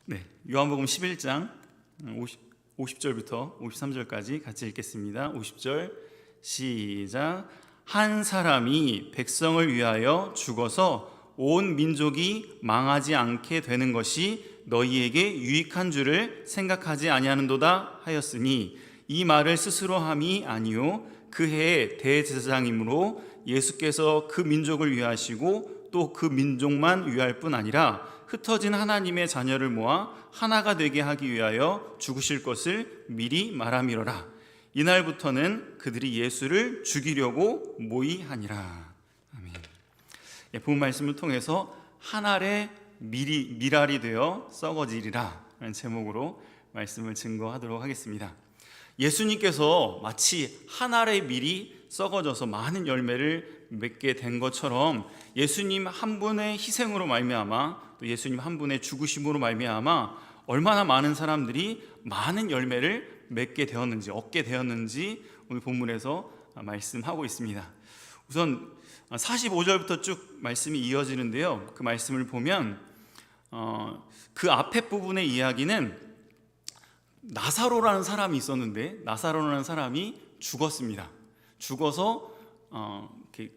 네, 요한복음 11장 50절부터 53절까지 같이 읽겠습니다. 50절 시작. 한 사람이 백성을 위하여 죽어서 온 민족이 망하지 않게 되는 것이 너희에게 유익한 줄을 생각하지 아니하는도다 하였으니, 이 말을 스스로 함이 아니요 그 해의 대제사장이므로 예수께서 그 민족을 위하시고 또 그 민족만 위할 뿐 아니라 흩어진 하나님의 자녀를 모아 하나가 되게 하기 위하여 죽으실 것을 미리 말함이로라. 이날부터는 그들이 예수를 죽이려고 모의하니라. 아멘. 본 말씀을 통해서 한 알의 밀알이 되어 썩어지리라 라는 제목으로 말씀을 증거하도록 하겠습니다. 예수님께서 마치 한 알의 밀이 썩어져서 많은 열매를 맺게 된 것처럼 예수님 한 분의 희생으로 말미암아, 또 예수님 한 분의 죽으심으로 말미암아 얼마나 많은 사람들이 많은 열매를 맺게 되었는지, 얻게 되었는지 오늘 본문에서 말씀하고 있습니다. 우선 45절부터 쭉 말씀이 이어지는데요, 그 말씀을 보면 그 앞에 부분의 이야기는 나사로라는 사람이 있었는데, 나사로라는 사람이 죽었습니다. 죽어서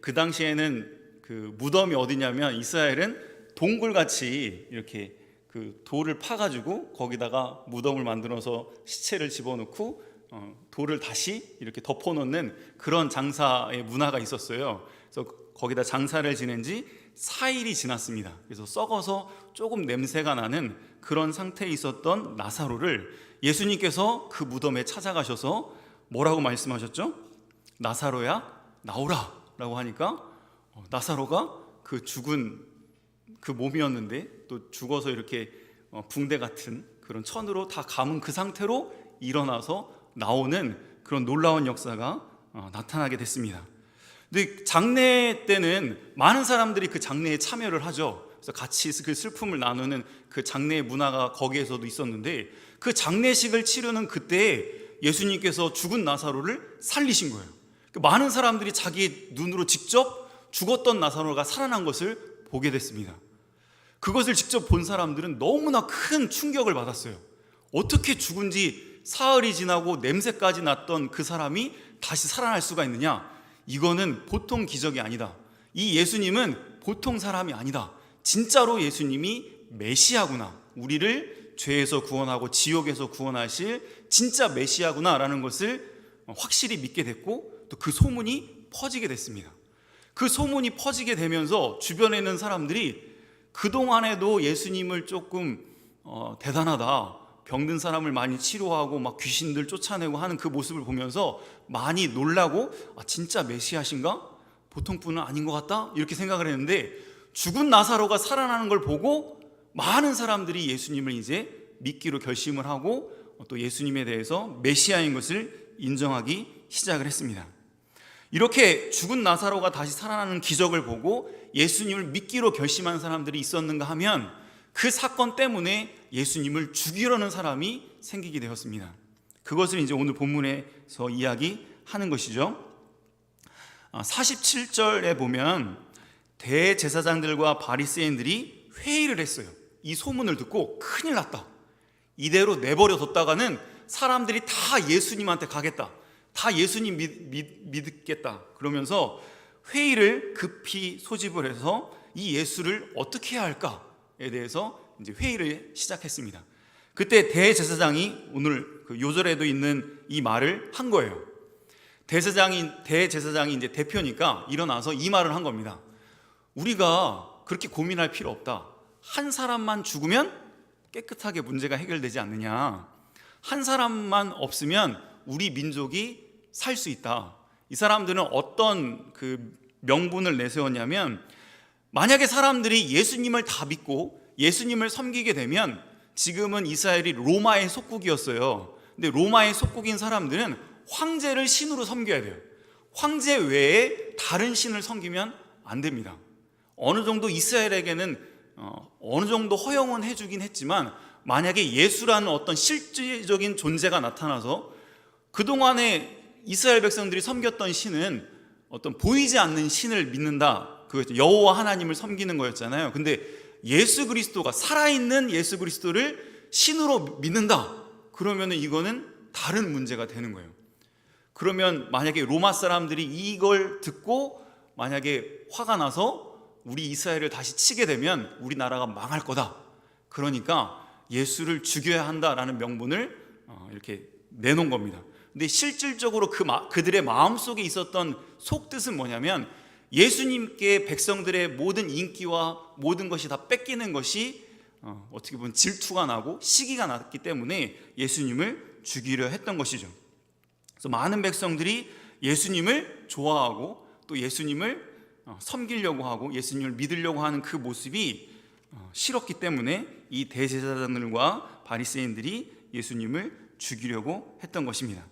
그 당시에는 그 무덤이 어디냐면, 이스라엘은 동굴같이 이렇게 그 돌을 파가지고 거기다가 무덤을 만들어서 시체를 집어넣고 돌을 다시 이렇게 덮어놓는 그런 장사의 문화가 있었어요. 그래서 거기다 장사를 지낸 지 4일이 지났습니다. 그래서 썩어서 조금 냄새가 나는 그런 상태에 있었던 나사로를 예수님께서 그 무덤에 찾아가셔서 뭐라고 말씀하셨죠? 나사로야 나오라 라고 하니까 나사로가 그 죽은 그 몸이었는데 또 죽어서 이렇게 붕대 같은 그런 천으로 다 감은 그 상태로 일어나서 나오는 그런 놀라운 역사가 나타나게 됐습니다. 근데 장례 때는 많은 사람들이 그 장례에 참여를 하죠. 그래서 같이 그 슬픔을 나누는 그 장례의 문화가 거기에서도 있었는데, 그 장례식을 치르는 그때 예수님께서 죽은 나사로를 살리신 거예요. 많은 사람들이 자기 눈으로 직접 죽었던 나사로가 살아난 것을 보게 됐습니다. 그것을 직접 본 사람들은 너무나 큰 충격을 받았어요. 어떻게 죽은 지 사흘이 지나고 냄새까지 났던 그 사람이 다시 살아날 수가 있느냐? 이거는 보통 기적이 아니다. 이 예수님은 보통 사람이 아니다. 진짜로 예수님이 메시아구나, 우리를 죄에서 구원하고 지옥에서 구원하실 진짜 메시아구나 라는 것을 확실히 믿게 됐고, 또 그 소문이 퍼지게 됐습니다. 그 소문이 퍼지게 되면서 주변에 있는 사람들이 그동안에도 예수님을 조금 대단하다, 병든 사람을 많이 치료하고 막 귀신들 쫓아내고 하는 그 모습을 보면서 많이 놀라고, 진짜 메시아신가? 보통 분은 아닌 것 같다? 이렇게 생각을 했는데, 죽은 나사로가 살아나는 걸 보고 많은 사람들이 예수님을 이제 믿기로 결심을 하고 또 예수님에 대해서 메시아인 것을 인정하기 시작을 했습니다. 이렇게 죽은 나사로가 다시 살아나는 기적을 보고 예수님을 믿기로 결심한 사람들이 있었는가 하면, 그 사건 때문에 예수님을 죽이려는 사람이 생기게 되었습니다. 그것을 이제 오늘 본문에서 이야기하는 것이죠. 47절에 보면 대제사장들과 바리새인들이 회의를 했어요. 이 소문을 듣고 큰일 났다, 이대로 내버려 뒀다가는 사람들이 다 예수님한테 가겠다, 다 예수님 믿겠다 그러면서 회의를 급히 소집을 해서 이 예수를 어떻게 해야 할까에 대해서 이제 회의를 시작했습니다. 그때 대제사장이 오늘 그 요절에도 있는 이 말을 한 거예요. 대제사장이 이제 대표니까 일어나서 이 말을 한 겁니다. 우리가 그렇게 고민할 필요 없다. 한 사람만 죽으면 깨끗하게 문제가 해결되지 않느냐. 한 사람만 없으면 우리 민족이 살 수 있다. 이 사람들은 어떤 그 명분을 내세웠냐면, 만약에 사람들이 예수님을 다 믿고 예수님을 섬기게 되면, 지금은 이스라엘이 로마의 속국이었어요. 근데 로마의 속국인 사람들은 황제를 신으로 섬겨야 돼요. 황제 외에 다른 신을 섬기면 안 됩니다. 어느 정도 이스라엘에게는 어느 정도 허용은 해주긴 했지만, 만약에 예수라는 어떤 실질적인 존재가 나타나서 그동안에 이스라엘 백성들이 섬겼던 신은 어떤 보이지 않는 신을 믿는다, 그거였죠. 여호와 하나님을 섬기는 거였잖아요. 근데 예수 그리스도가, 살아있는 예수 그리스도를 신으로 믿는다. 그러면은 이거는 다른 문제가 되는 거예요. 그러면 만약에 로마 사람들이 이걸 듣고 만약에 화가 나서 우리 이스라엘을 다시 치게 되면 우리나라가 망할 거다. 그러니까 예수를 죽여야 한다라는 명분을 이렇게 내놓은 겁니다. 근데 실질적으로 그들의 마음속에 있었던 속뜻은 뭐냐면 예수님께 백성들의 모든 인기와 모든 것이 다 뺏기는 것이 어떻게 보면 질투가 나고 시기가 났기 때문에 예수님을 죽이려 했던 것이죠. 그래서 많은 백성들이 예수님을 좋아하고 또 예수님을 섬기려고 하고 예수님을 믿으려고 하는 그 모습이 싫었기 때문에 이 대제사장들과 바리새인들이 예수님을 죽이려고 했던 것입니다.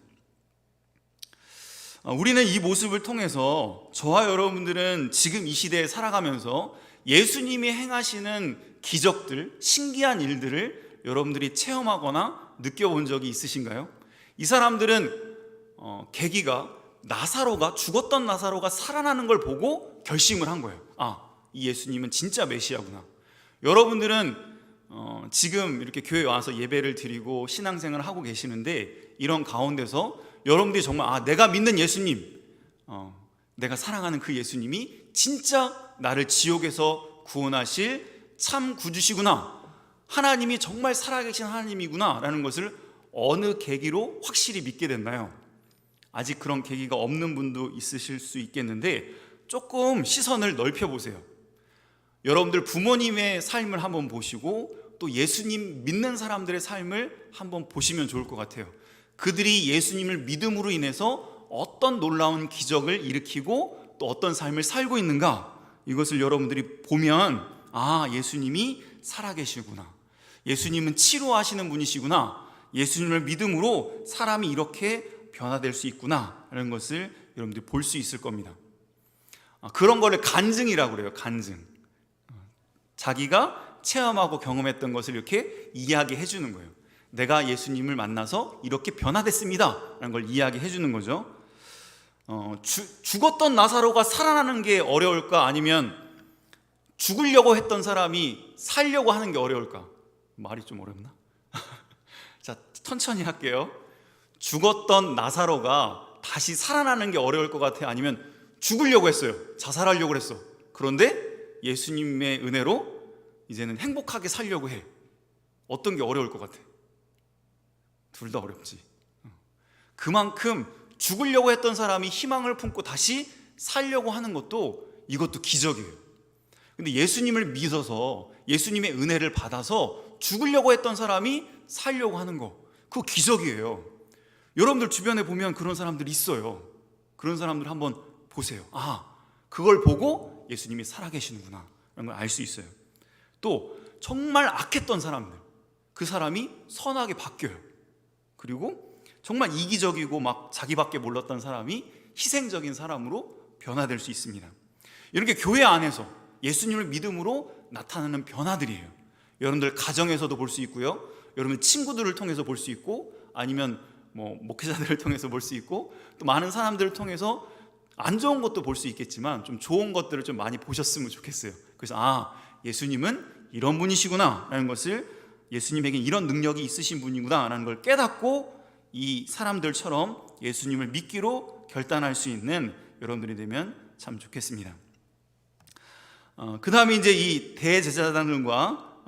우리는 이 모습을 통해서 저와 여러분들은 지금 이 시대에 살아가면서 예수님이 행하시는 기적들, 신기한 일들을 여러분들이 체험하거나 느껴본 적이 있으신가요? 이 사람들은 계기가 죽었던 나사로가 살아나는 걸 보고 결심을 한 거예요. 이 예수님은 진짜 메시아구나. 여러분들은 지금 이렇게 교회에 와서 예배를 드리고 신앙생활을 하고 계시는데 이런 가운데서 여러분들이 정말 내가 믿는 예수님, 내가 사랑하는 그 예수님이 진짜 나를 지옥에서 구원하실 참 구주시구나, 하나님이 정말 살아계신 하나님이구나 라는 것을 어느 계기로 확실히 믿게 됐나요? 아직 그런 계기가 없는 분도 있으실 수 있겠는데 조금 시선을 넓혀보세요. 여러분들 부모님의 삶을 한번 보시고 또 예수님 믿는 사람들의 삶을 한번 보시면 좋을 것 같아요. 그들이 예수님을 믿음으로 인해서 어떤 놀라운 기적을 일으키고 또 어떤 삶을 살고 있는가, 이것을 여러분들이 보면 예수님이 살아계시구나, 예수님은 치료하시는 분이시구나, 예수님을 믿음으로 사람이 이렇게 변화될 수 있구나 라는 것을 여러분들이 볼 수 있을 겁니다. 그런 거를 간증이라고 그래요. 간증. 자기가 체험하고 경험했던 것을 이렇게 이야기해 주는 거예요. 내가 예수님을 만나서 이렇게 변화됐습니다 라는 걸 이야기해 주는 거죠. 죽었던 나사로가 살아나는 게 어려울까, 아니면 죽으려고 했던 사람이 살려고 하는 게 어려울까? 말이 좀 어렵나? 자, 천천히 할게요. 죽었던 나사로가 다시 살아나는 게 어려울 것 같아요? 아니면 죽으려고 했어요, 자살하려고 했어. 그런데 예수님의 은혜로 이제는 행복하게 살려고 해. 어떤 게 어려울 것 같아? 둘 다 어렵지. 그만큼 죽으려고 했던 사람이 희망을 품고 다시 살려고 하는 이것도 기적이에요. 근데 예수님을 믿어서 예수님의 은혜를 받아서 죽으려고 했던 사람이 살려고 하는 거, 그거 기적이에요. 여러분들 주변에 보면 그런 사람들이 있어요. 그런 사람들 한번 보세요. 그걸 보고 예수님이 살아계시는구나 라는 걸 알 수 있어요. 또 정말 악했던 사람들, 그 사람이 선하게 바뀌어요. 그리고 정말 이기적이고 막 자기밖에 몰랐던 사람이 희생적인 사람으로 변화될 수 있습니다. 이렇게 교회 안에서 예수님을 믿음으로 나타나는 변화들이에요. 여러분들 가정에서도 볼 수 있고요, 여러분 친구들을 통해서 볼 수 있고, 아니면 목회자들을 통해서 볼 수 있고, 또 많은 사람들을 통해서 안 좋은 것도 볼 수 있겠지만 좀 좋은 것들을 좀 많이 보셨으면 좋겠어요. 그래서 예수님은 이런 분이시구나 라는 것을, 예수님에게 이런 능력이 있으신 분이구나 라는 걸 깨닫고 이 사람들처럼 예수님을 믿기로 결단할 수 있는 여러분들이 되면 참 좋겠습니다. 그 다음에 이제 이 대제사장들과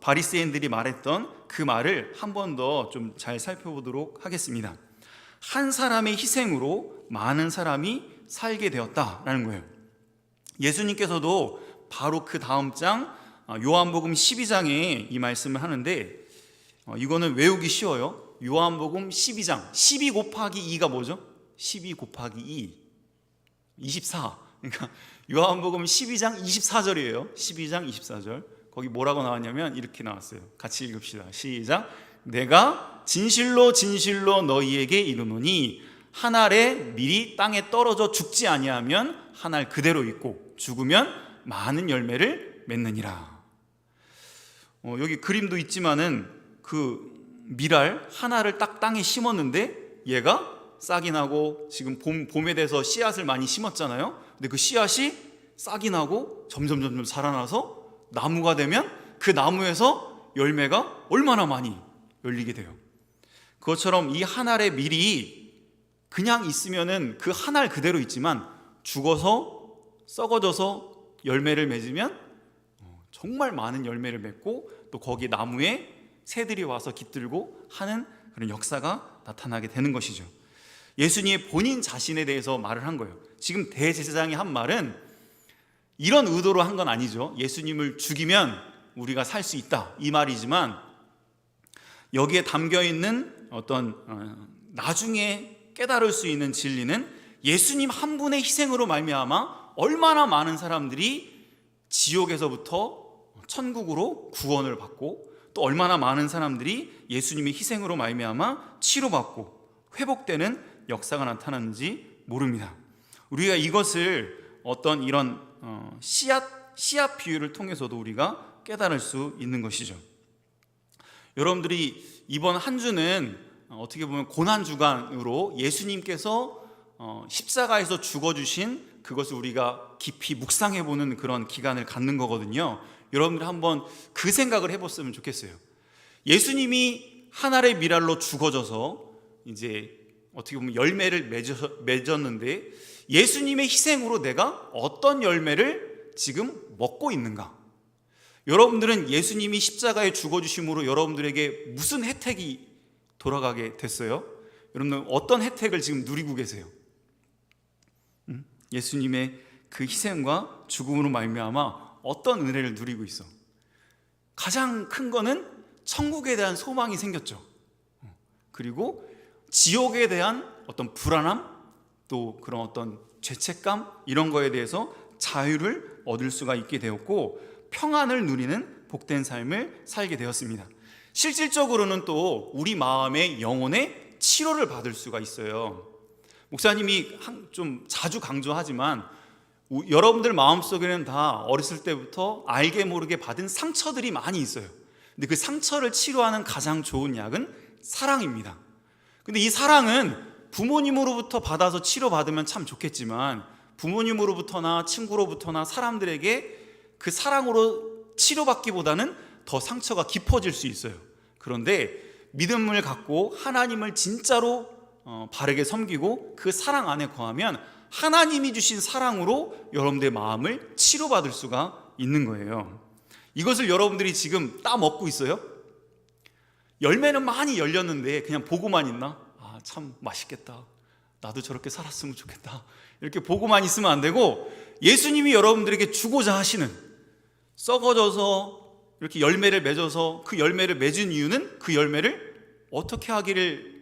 바리새인들이 말했던 그 말을 한 번 더 좀 잘 살펴보도록 하겠습니다. 한 사람의 희생으로 많은 사람이 살게 되었다라는 거예요. 예수님께서도 바로 그 다음 장 요한복음 12장에 이 말씀을 하는데, 이거는 외우기 쉬워요. 요한복음 12장 12 곱하기 2가 뭐죠? 12 곱하기 2 24. 그러니까 요한복음 12장 24절이에요 12장 24절. 거기 뭐라고 나왔냐면 이렇게 나왔어요. 같이 읽읍시다. 시작. 내가 진실로 진실로 너희에게 이르노니 한 알에 밀이 땅에 떨어져 죽지 아니하면 한 알 그대로 있고 죽으면 많은 열매를 맺느니라. 여기 그림도 있지만은 그 밀알 하나를 딱 땅에 심었는데 얘가 싹이 나고, 지금 봄에 돼서 씨앗을 많이 심었잖아요. 근데 그 씨앗이 싹이 나고 점점 자라나서 나무가 되면 그 나무에서 열매가 얼마나 많이 열리게 돼요. 그것처럼 이 한 알의 밀이 그냥 있으면은 그 한 알 그대로 있지만 죽어서 썩어져서 열매를 맺으면 정말 많은 열매를 맺고 또 거기 나무에 새들이 와서 깃들고 하는 그런 역사가 나타나게 되는 것이죠. 예수님이 본인 자신에 대해서 말을 한 거예요. 지금 대제사장이 한 말은 이런 의도로 한 건 아니죠. 예수님을 죽이면 우리가 살 수 있다 이 말이지만, 여기에 담겨 있는 어떤 나중에 깨달을 수 있는 진리는 예수님 한 분의 희생으로 말미암아 얼마나 많은 사람들이 지옥에서부터 천국으로 구원을 받고, 또 얼마나 많은 사람들이 예수님의 희생으로 말미암아 치료받고 회복되는 역사가 나타나는지 모릅니다. 우리가 이것을 어떤 이런 씨앗 비유를 통해서도 우리가 깨달을 수 있는 것이죠. 여러분들이 이번 한 주는 어떻게 보면 고난주간으로 예수님께서 십자가에서 죽어주신 그것을 우리가 깊이 묵상해보는 그런 기간을 갖는 거거든요. 여러분들 한번 그 생각을 해봤으면 좋겠어요. 예수님이 한 알의 밀알로 죽어져서 이제 어떻게 보면 열매를 맺었는데, 예수님의 희생으로 내가 어떤 열매를 지금 먹고 있는가? 여러분들은 예수님이 십자가에 죽어주심으로 여러분들에게 무슨 혜택이 돌아가게 됐어요? 여러분들 어떤 혜택을 지금 누리고 계세요? 예수님의 그 희생과 죽음으로 말미암아 어떤 은혜를 누리고 있어? 가장 큰 거는 천국에 대한 소망이 생겼죠. 그리고 지옥에 대한 어떤 불안함, 또 그런 어떤 죄책감, 이런 거에 대해서 자유를 얻을 수가 있게 되었고, 평안을 누리는 복된 삶을 살게 되었습니다. 실질적으로는 또 우리 마음의 영혼의 치료를 받을 수가 있어요. 목사님이 좀 자주 강조하지만 여러분들 마음속에는 다 어렸을 때부터 알게 모르게 받은 상처들이 많이 있어요. 근데 그 상처를 치료하는 가장 좋은 약은 사랑입니다. 근데 이 사랑은 부모님으로부터 받아서 치료받으면 참 좋겠지만, 부모님으로부터나 친구로부터나 사람들에게 그 사랑으로 치료받기보다는 더 상처가 깊어질 수 있어요. 그런데 믿음을 갖고 하나님을 진짜로 바르게 섬기고 그 사랑 안에 거하면 하나님이 주신 사랑으로 여러분들의 마음을 치료받을 수가 있는 거예요. 이것을 여러분들이 지금 따먹고 있어요? 열매는 많이 열렸는데 그냥 보고만 있나? 아, 참 맛있겠다, 나도 저렇게 살았으면 좋겠다, 이렇게 보고만 있으면 안 되고, 예수님이 여러분들에게 주고자 하시는, 썩어져서 이렇게 열매를 맺어서 그 열매를 맺은 이유는 그 열매를 어떻게 하기를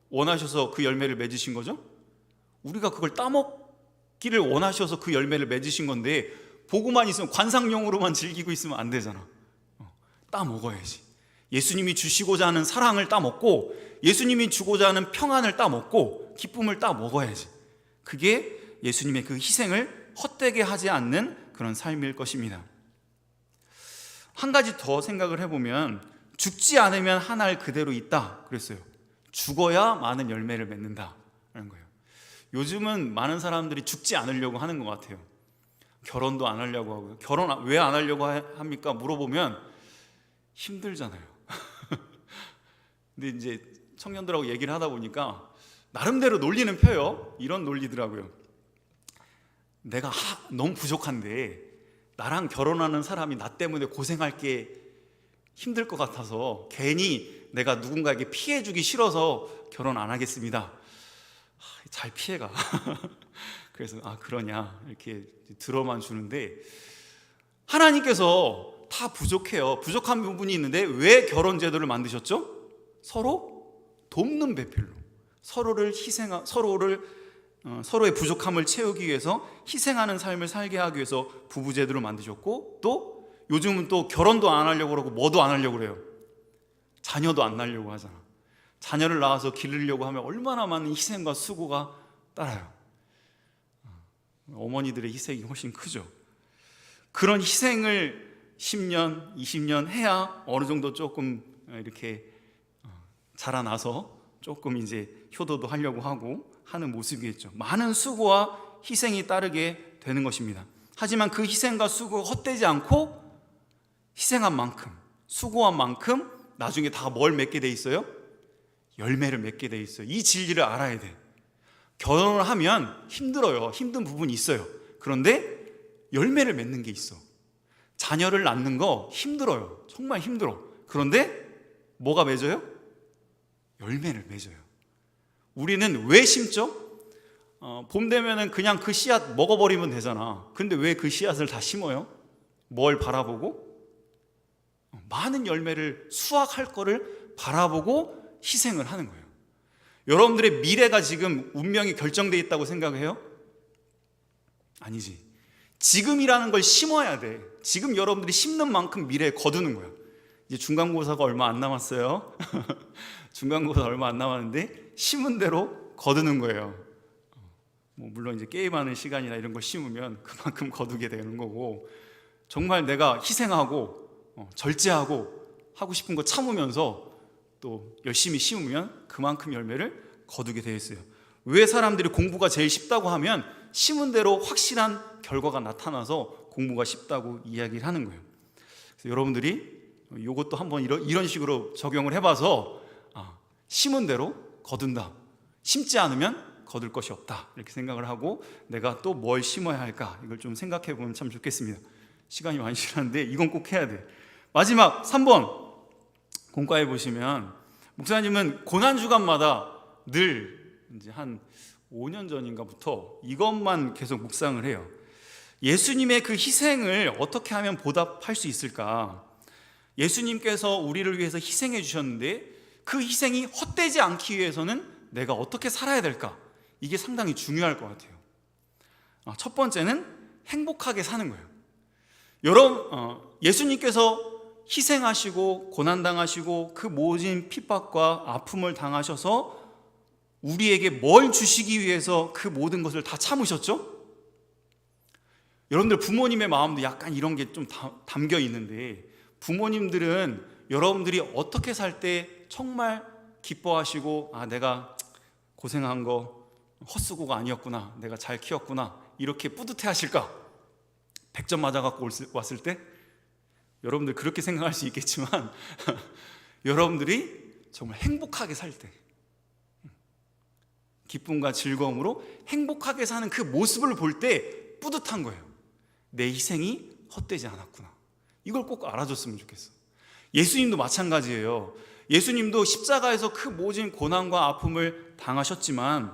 원하셔서 그 열매를 맺으신 거죠? 우리가 그걸 따먹기를 원하셔서 그 열매를 맺으신 건데, 보고만 있으면 관상용으로만 즐기고 있으면 안 되잖아. 따먹어야지. 예수님이 주시고자 하는 사랑을 따먹고, 예수님이 주고자 하는 평안을 따먹고, 기쁨을 따먹어야지. 그게 예수님의 그 희생을 헛되게 하지 않는 그런 삶일 것입니다. 한 가지 더 생각을 해보면, 죽지 않으면 한 알 그대로 있다 그랬어요. 죽어야 많은 열매를 맺는다라는 거예요. 요즘은 많은 사람들이 죽지 않으려고 하는 것 같아요. 결혼도 안 하려고 하고요. 결혼 왜 안 하려고 합니까? 물어보면 힘들잖아요. 근데 이제 청년들하고 얘기를 하다 보니까 나름대로 논리는 펴요. 이런 논리더라고요. 내가 너무 부족한데 나랑 결혼하는 사람이 나 때문에 고생할 게 힘들 것 같아서 괜히 내가 누군가에게 피해주기 싫어서 결혼 안 하겠습니다. 잘 피해가. 그래서 그러냐 이렇게 들어만 주는데, 하나님께서 다 부족해요. 부족한 부분이 있는데 왜 결혼 제도를 만드셨죠? 서로 돕는 배필로, 서로의 부족함을 채우기 위해서 희생하는 삶을 살게 하기 위해서 부부 제도를 만드셨고, 또 요즘은 또 결혼도 안 하려고 그러고 뭐도 안 하려고 그래요. 자녀도 안 낳으려고 하잖아. 자녀를 낳아서 기르려고 하면 얼마나 많은 희생과 수고가 따라요. 어머니들의 희생이 훨씬 크죠. 그런 희생을 10년, 20년 해야 어느 정도 조금 이렇게 자라나서 조금 이제 효도도 하려고 하고 하는 모습이겠죠. 많은 수고와 희생이 따르게 되는 것입니다. 하지만 그 희생과 수고가 헛되지 않고 희생한 만큼, 수고한 만큼 나중에 다 뭘 맺게 돼 있어요? 열매를 맺게 돼 있어요. 이 진리를 알아야 돼. 결혼을 하면 힘들어요. 힘든 부분이 있어요. 그런데 열매를 맺는 게 있어. 자녀를 낳는 거 힘들어요. 정말 힘들어. 그런데 뭐가 맺어요? 열매를 맺어요. 우리는 왜 심죠? 봄 되면은 그냥 그 씨앗 먹어버리면 되잖아. 근데 왜 그 씨앗을 다 심어요? 뭘 바라보고? 많은 열매를 수확할 거를 바라보고 희생을 하는 거예요. 여러분들의 미래가 지금 운명이 결정되어 있다고 생각해요? 아니지. 지금이라는 걸 심어야 돼. 지금 여러분들이 심는 만큼 미래에 거두는 거야. 이제 중간고사가 얼마 안 남았어요. 중간고사 얼마 안 남았는데 심은 대로 거두는 거예요. 물론 이제 게임하는 시간이나 이런 거 심으면 그만큼 거두게 되는 거고, 정말 내가 희생하고 절제하고 하고 싶은 거 참으면서 또 열심히 심으면 그만큼 열매를 거두게 되어 있어요. 왜 사람들이 공부가 제일 쉽다고 하면 심은 대로 확실한 결과가 나타나서 공부가 쉽다고 이야기를 하는 거예요. 그래서 여러분들이 이것도 한번 이런 식으로 적용을 해봐서 심은 대로 거둔다, 심지 않으면 거둘 것이 없다, 이렇게 생각을 하고 내가 또 뭘 심어야 할까, 이걸 좀 생각해 보면 참 좋겠습니다. 시간이 많이 지났는데 이건 꼭 해야 돼. 마지막 3번 공과에 보시면 목사님은 고난주간마다 늘 이제 한 5년 전인가부터 이것만 계속 묵상을 해요. 예수님의 그 희생을 어떻게 하면 보답할 수 있을까? 예수님께서 우리를 위해서 희생해 주셨는데 그 희생이 헛되지 않기 위해서는 내가 어떻게 살아야 될까? 이게 상당히 중요할 것 같아요. 첫 번째는 행복하게 사는 거예요. 여러분, 예수님께서 희생하시고 고난당하시고 그 모진 핍박과 아픔을 당하셔서 우리에게 뭘 주시기 위해서 그 모든 것을 다 참으셨죠? 여러분들 부모님의 마음도 약간 이런 게 좀 담겨 있는데, 부모님들은 여러분들이 어떻게 살 때 정말 기뻐하시고 내가 고생한 거 헛수고가 아니었구나, 내가 잘 키웠구나, 이렇게 뿌듯해 하실까? 100점 맞아갖고 왔을 때 여러분들 그렇게 생각할 수 있겠지만 여러분들이 정말 행복하게 살 때, 기쁨과 즐거움으로 행복하게 사는 그 모습을 볼 때 뿌듯한 거예요. 내 희생이 헛되지 않았구나. 이걸 꼭 알아줬으면 좋겠어. 예수님도 마찬가지예요. 예수님도 십자가에서 그 모진 고난과 아픔을 당하셨지만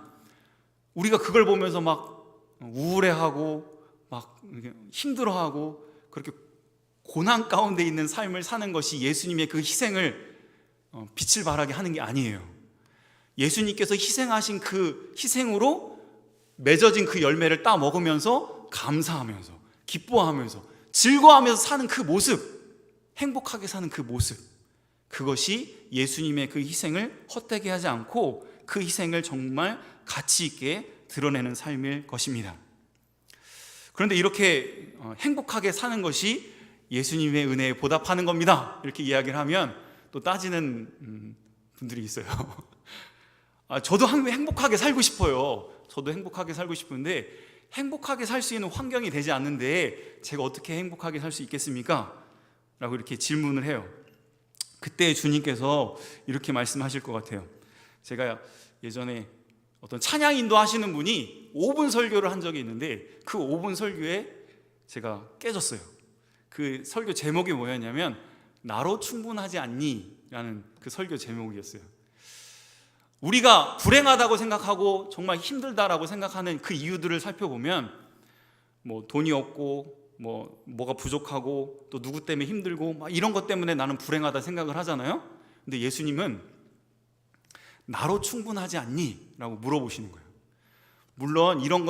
우리가 그걸 보면서 막 우울해하고 막 힘들어하고 그렇게 고난 가운데 있는 삶을 사는 것이 예수님의 그 희생을 빛을 발하게 하는 게 아니에요. 예수님께서 희생하신 그 희생으로 맺어진 그 열매를 따 먹으면서 감사하면서 기뻐하면서 즐거워하면서 사는 그 모습, 행복하게 사는 그 모습, 그것이 예수님의 그 희생을 헛되게 하지 않고 그 희생을 정말 가치 있게 드러내는 삶일 것입니다. 그런데 이렇게 행복하게 사는 것이 예수님의 은혜에 보답하는 겁니다, 이렇게 이야기를 하면 또 따지는 분들이 있어요. 저도 행복하게 살고 싶어요. 저도 행복하게 살고 싶은데 행복하게 살 수 있는 환경이 되지 않는데 제가 어떻게 행복하게 살 수 있겠습니까? 라고 이렇게 질문을 해요. 그때 주님께서 이렇게 말씀하실 것 같아요. 제가 예전에 어떤 찬양 인도하시는 분이 5분 설교를 한 적이 있는데 그 5분 설교에 제가 깨졌어요. 그 설교 제목이 뭐였냐면 나로 충분하지 않니? 라는 그 설교 제목이었어요. 우리가 불행하다고 생각하고 정말 힘들다라고 생각하는 그 이유들을 살펴보면 뭐 돈이 없고 뭐가 부족하고 또 누구 때문에 힘들고 막 이런 것 때문에 나는 불행하다 생각을 하잖아요. 근데 예수님은 나로 충분하지 않니? 라고 물어보시는 거예요. 물론 이런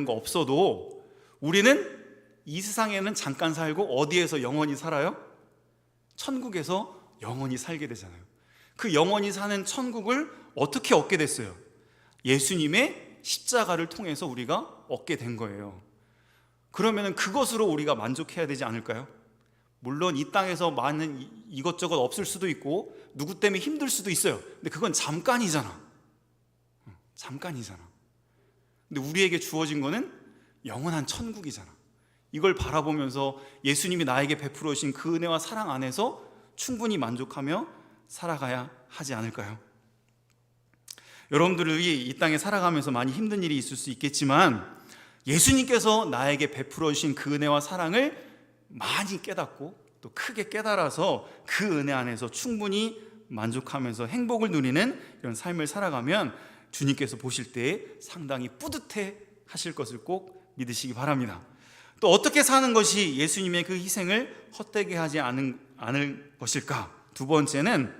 거 없어도 우리는 이 세상에는 잠깐 살고 어디에서 영원히 살아요? 천국에서 영원히 살게 되잖아요. 그 영원히 사는 천국을 어떻게 얻게 됐어요? 예수님의 십자가를 통해서 우리가 얻게 된 거예요. 그러면 그것으로 우리가 만족해야 되지 않을까요? 물론 이 땅에서 많은 이것저것 없을 수도 있고 누구 때문에 힘들 수도 있어요. 근데 그건 잠깐이잖아. 잠깐이잖아. 근데 우리에게 주어진 거는 영원한 천국이잖아. 이걸 바라보면서 예수님이 나에게 베풀어 주신 그 은혜와 사랑 안에서 충분히 만족하며 살아가야 하지 않을까요? 여러분들이 이 땅에 살아가면서 많이 힘든 일이 있을 수 있겠지만 예수님께서 나에게 베풀어 주신 그 은혜와 사랑을 많이 깨닫고 또 크게 깨달아서 그 은혜 안에서 충분히 만족하면서 행복을 누리는 이런 삶을 살아가면 주님께서 보실 때 상당히 뿌듯해 하실 것을 꼭 믿으시기 바랍니다. 또 어떻게 사는 것이 예수님의 그 희생을 헛되게 하지 않을 것일까? 두 번째는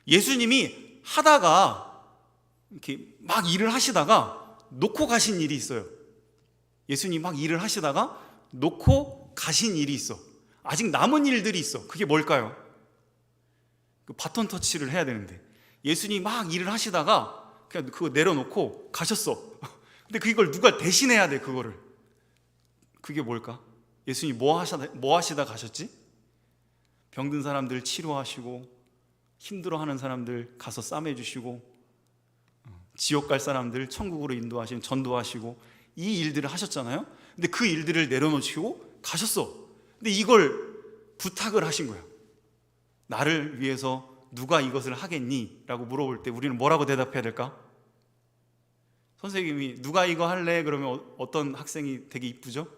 예수님이 하다가 이렇게 막 일을 하시다가 놓고 가신 일이 있어요. 예수님이 막 일을 하시다가 놓고 가신 일이 있어. 아직 남은 일들이 있어. 그게 뭘까요? 그 바톤 터치를 해야 되는데 예수님이 막 일을 하시다가 그냥 그거 내려놓고 가셨어. 근데 그걸 누가 대신해야 돼, 그거를. 그게 뭘까? 예수님이 뭐 하시다 가셨지? 병든 사람들 치료하시고 힘들어하는 사람들 가서 싸매주시고 지옥 갈 사람들 천국으로 인도하시고 전도하시고 이 일들을 하셨잖아요. 근데 그 일들을 내려놓으시고 가셨어. 근데 이걸 부탁을 하신 거야. 나를 위해서 누가 이것을 하겠니? 라고 물어볼 때 우리는 뭐라고 대답해야 될까? 선생님이 누가 이거 할래? 그러면 어떤 학생이 되게 이쁘죠?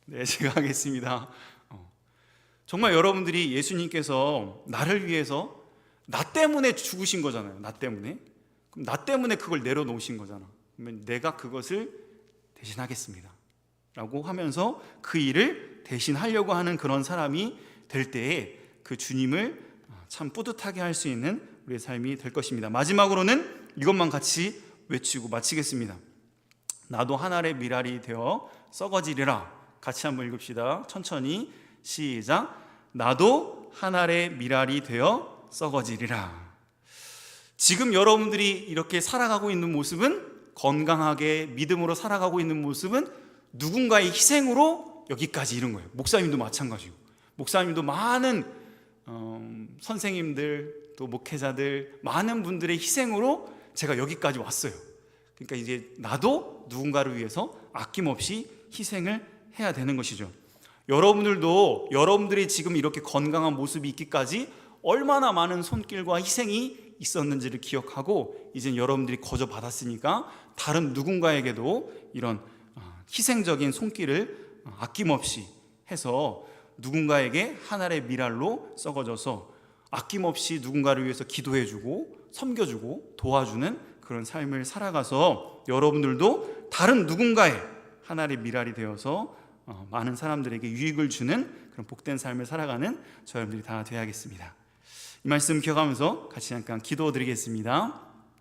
네, 제가 하겠습니다. 정말 여러분들이 예수님께서 나를 위해서 나 때문에 죽으신 거잖아요. 나 때문에. 그럼 나 때문에 그걸 내려놓으신 거잖아. 그러면 내가 그것을 대신하겠습니다 라고 하면서 그 일을 대신하려고 하는 그런 사람이 될 때에 그 주님을 참 뿌듯하게 할 수 있는 우리의 삶이 될 것입니다. 마지막으로는 이것만 같이 외치고 마치겠습니다. 나도 한 알의 미랄이 되어 썩어지리라. 같이 한번 읽읍시다. 천천히 시작. 나도 한 알의 미랄이 되어 썩어지리라. 지금 여러분들이 이렇게 살아가고 있는 모습은, 건강하게 믿음으로 살아가고 있는 모습은 누군가의 희생으로 여기까지 이른 거예요. 목사님도 마찬가지고, 목사님도 많은 선생님들 또 목회자들 많은 분들의 희생으로 제가 여기까지 왔어요. 그러니까 이제 나도 누군가를 위해서 아낌없이 희생을 해야 되는 것이죠. 여러분들도 여러분들이 지금 이렇게 건강한 모습이 있기까지 얼마나 많은 손길과 희생이 있었는지를 기억하고, 이제 여러분들이 거저 받았으니까 다른 누군가에게도 이런 희생적인 손길을 아낌없이 해서 누군가에게 한 알의 미랄로 썩어져서 아낌없이 누군가를 위해서 기도해주고 섬겨주고 도와주는 그런 삶을 살아가서 여러분들도 다른 누군가의 한 알의 미랄이 되어서 많은 사람들에게 유익을 주는 그런 복된 삶을 살아가는 저 여러분들이 다 되어야겠습니다. 이 말씀 기억하면서 같이 잠깐 기도드리겠습니다.